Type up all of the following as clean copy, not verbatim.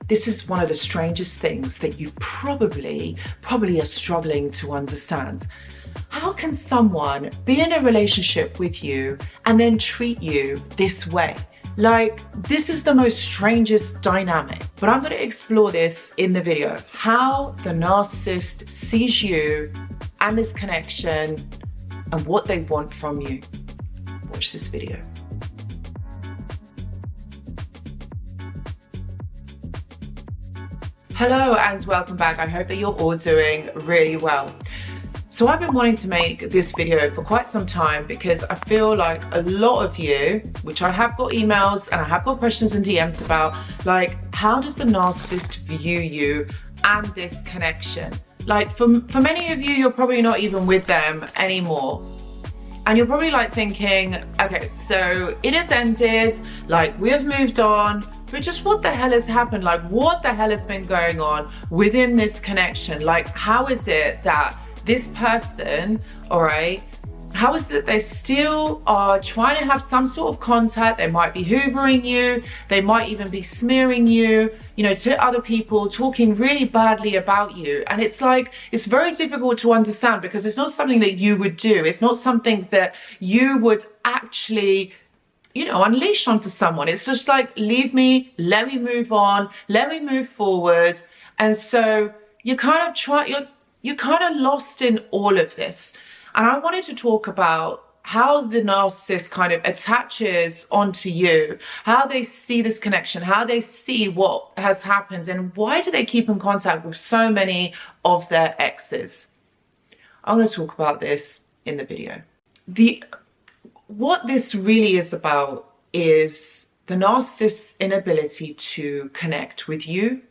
This is one of the strangest things that you probably are struggling to understand. How can someone be in a relationship with you and then treat you this way? Like, this is the most strangest dynamic, but I'm going to explore this in the video. How the narcissist sees you and this connection and what they want from you. Watch this video. Hello and welcome back. I hope that you're all doing really well. So I've been wanting to make this video for quite some time because I feel like a lot of you, which I have got emails and I have got questions and DMs about, like, how does the narcissist view you and this connection? Like, for many of you, you're probably not even with them anymore. And you're probably like thinking, okay, so it has ended, like we have moved on, but just what the hell has happened? Like, what the hell has been going on within this connection? Like, how is it that this person, all right, how is it they still are trying to have some sort of contact? They might be hoovering you, they might even be smearing you, you know, to other people, talking really badly about you. And it's like, it's very difficult to understand because it's not something that you would do. It's not something that you would actually, you know, unleash onto someone. It's just like, leave me, let me move on, let me move forward. And so you kind of you're kind of lost in all of this. And I wanted to talk about how the narcissist kind of attaches onto you, how they see this connection, how they see what has happened, and why do they keep in contact with so many of their exes. I'm going to talk about this in the video. What this really is about is the narcissist's inability to connect with you,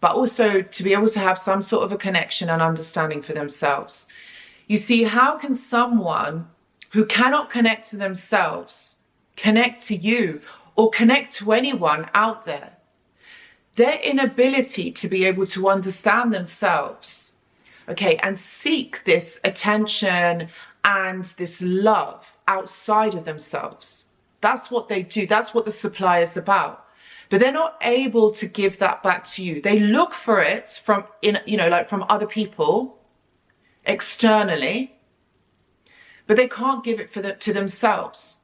but also to be able to have some sort of a connection and understanding for themselves. You see, how can someone who cannot connect to themselves connect to you or connect to anyone out there? Their inability to be able to understand themselves, okay, and seek this attention and this love outside of themselves. That's what they do. That's what the supply is about. But they're not able to give that back to you. They look for it from, from other people, externally, but they can't give it to themselves.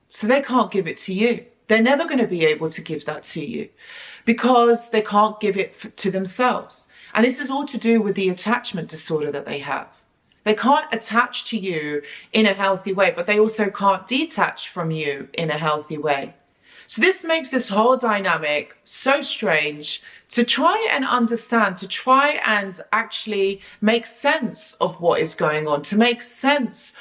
So they can't give it to you. They're never going to be able to give that to you because they can't give it to themselves. And this is all to do with the attachment disorder that they have. They can't attach to you in a healthy way, but they also can't detach from you in a healthy way. So this makes this whole dynamic so strange to try and understand, to try and actually make sense of what is going on, to make sense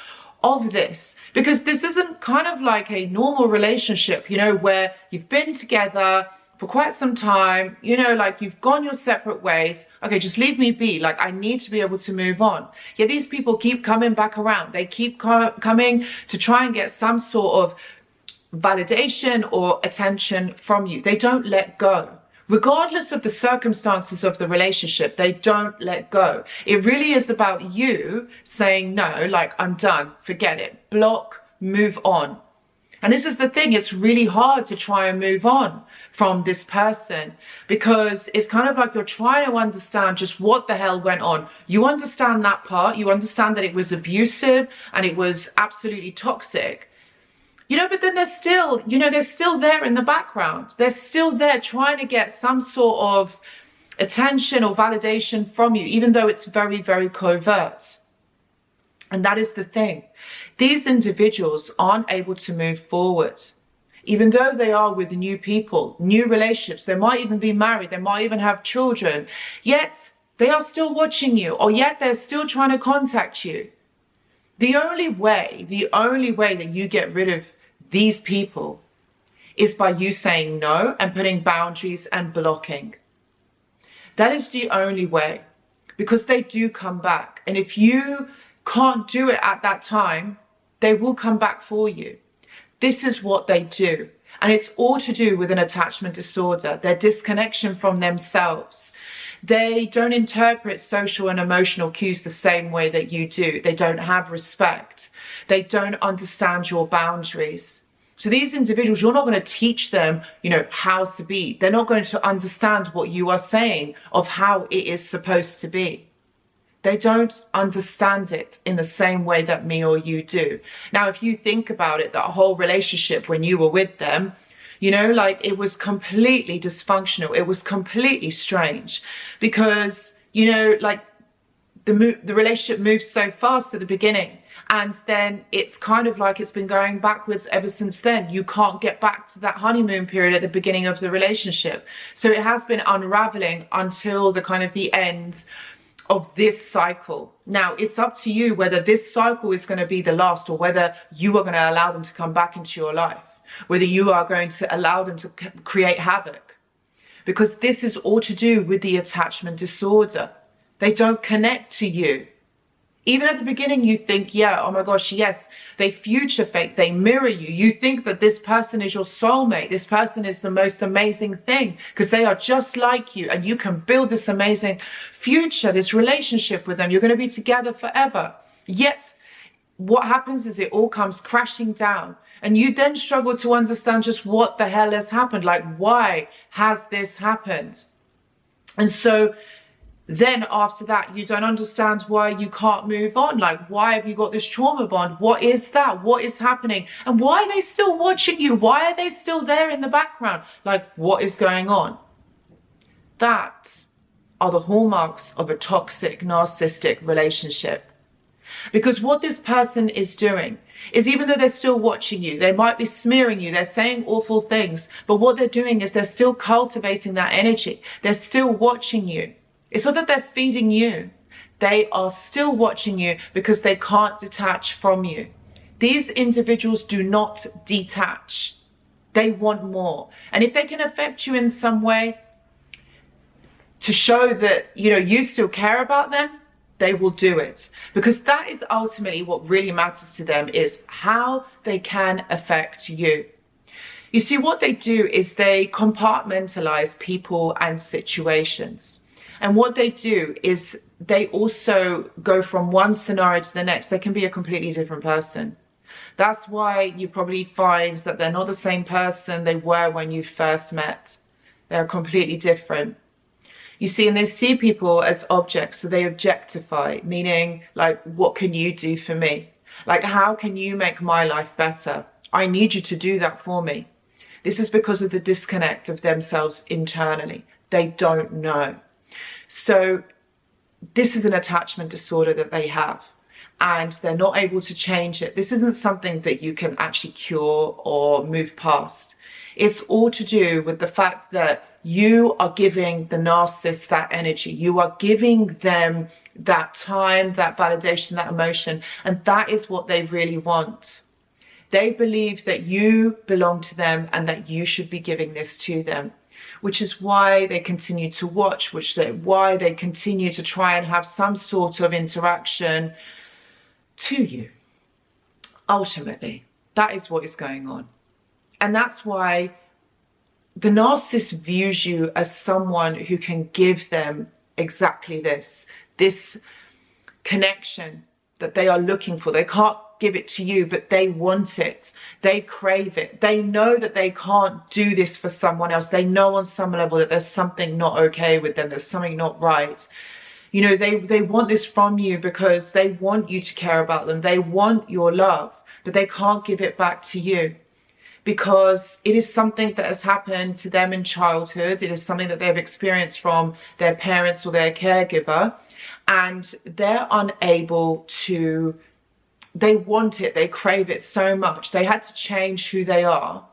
of this. Because this isn't kind of like a normal relationship, you know, where you've been together for quite some time, you know, like you've gone your separate ways. Okay, just leave me be. Like, I need to be able to move on. Yet these people keep coming back around. They keep coming to try and get some sort of validation or attention from you. They don't let go. Regardless of the circumstances of the relationship, they don't let go. It really is about you saying, no, like, I'm done, forget it, block, move on. And this is the thing, it's really hard to try and move on from this person because it's kind of like you're trying to understand just what the hell went on. You understand that part, you understand that it was abusive and it was absolutely toxic. You know, but then they're still, you know, they're still there in the background. They're still there trying to get some sort of attention or validation from you, even though it's very, very covert. And that is the thing. These individuals aren't able to move forward, even though they are with new people, new relationships. They might even be married. They might even have children. Yet they are still watching you, or yet they're still trying to contact you. The only way that you get rid of these people is by you saying no and putting boundaries and blocking. That is the only way, because they do come back. And if you can't do it at that time, they will come back for you. This is what they do. And it's all to do with an attachment disorder, their disconnection from themselves. They don't interpret social and emotional cues the same way that you do. They don't have respect. They don't understand your boundaries. So these individuals, you're not going to teach them, how to be. They're not going to understand what you are saying of how it is supposed to be. They don't understand it in the same way that me or you do. Now, if you think about it, that whole relationship when you were with them, it was completely dysfunctional. It was completely strange because, the relationship moves so fast at the beginning. And then it's kind of like it's been going backwards ever since then. You can't get back to that honeymoon period at the beginning of the relationship. So it has been unraveling until the end of this cycle. Now, it's up to you whether this cycle is going to be the last or whether you are going to allow them to come back into your life, whether you are going to allow them to create havoc. Because this is all to do with the attachment disorder. They don't connect to you. Even at the beginning, you think, yeah, oh my gosh, yes, they future fake, they mirror you. You think that this person is your soulmate. This person is the most amazing thing because they are just like you and you can build this amazing future, this relationship with them. You're going to be together forever. Yet, what happens is it all comes crashing down and you then struggle to understand just what the hell has happened. Like, why has this happened? And so then after that, you don't understand why you can't move on. Like, why have you got this trauma bond? What is that? What is happening? And why are they still watching you? Why are they still there in the background? Like, what is going on? That are the hallmarks of a toxic, narcissistic relationship. Because what this person is doing is, even though they're still watching you, they might be smearing you, they're saying awful things, but what they're doing is they're still cultivating that energy. They're still watching you. It's not that they're feeding you. They are still watching you because they can't detach from you. These individuals do not detach. They want more. And if they can affect you in some way to show that, you still care about them, they will do it. Because that is ultimately what really matters to them, is how they can affect you. You see, what they do is they compartmentalize people and situations. And what they do is they also go from one scenario to the next. They can be a completely different person. That's why you probably find that they're not the same person they were when you first met. They're completely different. You see, and they see people as objects, so they objectify, meaning like, what can you do for me? Like, how can you make my life better? I need you to do that for me. This is because of the disconnect of themselves internally. They don't know. So this is an attachment disorder that they have, and they're not able to change it. This isn't something that you can actually cure or move past. It's all to do with the fact that you are giving the narcissist that energy. You are giving them that time, that validation, that emotion, and that is what they really want. They believe that you belong to them and that you should be giving this to them, which is why they continue to watch, why they continue to try and have some sort of interaction to you. Ultimately, that is what is going on. And that's why the narcissist views you as someone who can give them exactly this connection that they are looking for. They can't give it to you, but they want it. They crave it. They know that they can't do this for someone else. They know on some level that there's something not okay with them. There's something not right. They want this from you because they want you to care about them. They want your love, but they can't give it back to you because it is something that has happened to them in childhood. It is something that they've experienced from their parents or their caregiver, and they're unable to. They want it, they crave it so much. They had to change who they are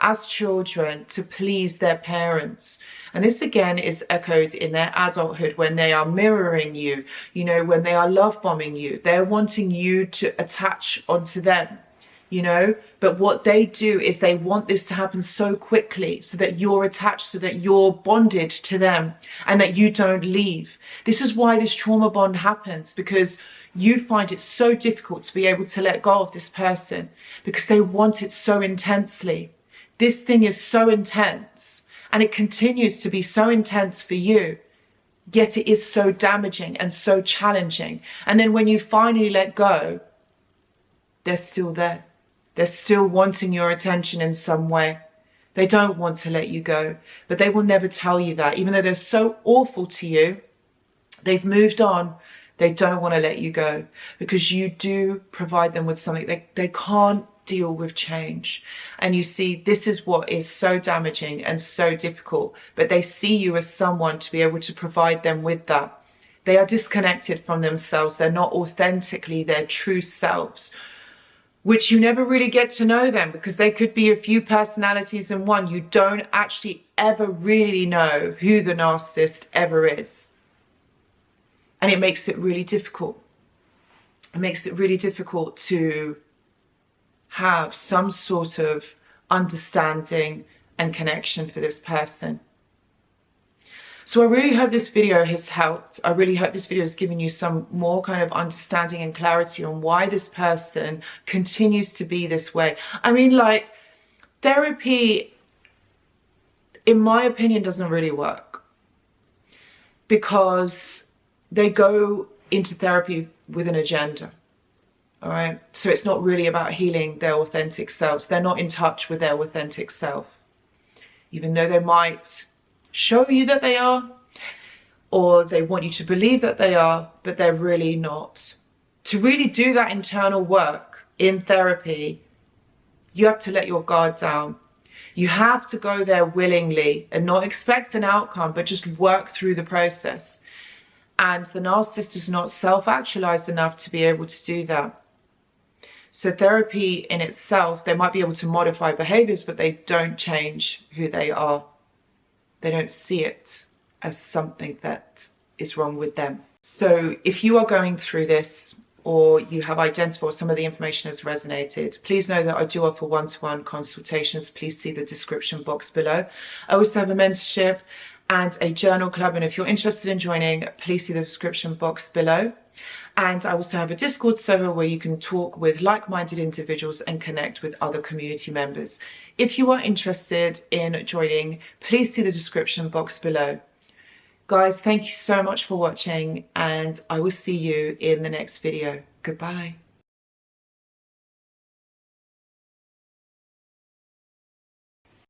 as children to please their parents. And this again is echoed in their adulthood when they are mirroring you, when they are love bombing you. They're wanting you to attach onto them, But what they do is they want this to happen so quickly so that you're attached, so that you're bonded to them and that you don't leave. This is why this trauma bond happens, because you find it so difficult to be able to let go of this person because they want it so intensely. This thing is so intense and it continues to be so intense for you, yet it is so damaging and so challenging. And then when you finally let go, they're still there. They're still wanting your attention in some way. They don't want to let you go, but they will never tell you that. Even though they're so awful to you, they've moved on. They don't want to let you go because you do provide them with something. They can't deal with change. And you see, this is what is so damaging and so difficult, but they see you as someone to be able to provide them with that. They are disconnected from themselves. They're not authentically their true selves, which you never really get to know them because they could be a few personalities in one. You don't actually ever really know who the narcissist ever is. And it makes it really difficult. It makes it really difficult to have some sort of understanding and connection for this person. So I really hope this video has helped. I really hope this video has given you some more kind of understanding and clarity on why this person continues to be this way. I mean, like, therapy, in my opinion, doesn't really work because they go into therapy with an agenda. All right. So it's not really about healing their authentic selves. They're not in touch with their authentic self, even though they might show you that they are, or they want you to believe that they are, but they're really not. To really do that internal work in therapy, you have to let your guard down. You have to go there willingly and not expect an outcome, but just work through the process. And the narcissist is not self-actualized enough to be able to do that. So therapy in itself, they might be able to modify behaviors, but they don't change who they are. They don't see it as something that is wrong with them. So if you are going through this, or you have identified, or some of the information has resonated, please know that I do offer one-to-one consultations. Please see the description box below. I also have a mentorship and a journal club, and if you're interested in joining, please see the description box below. And I also have a Discord server where you can talk with like-minded individuals and connect with other community members. If you are interested in joining, please see the description box below. Guys, thank you so much for watching, and I will see you in the next video. Goodbye.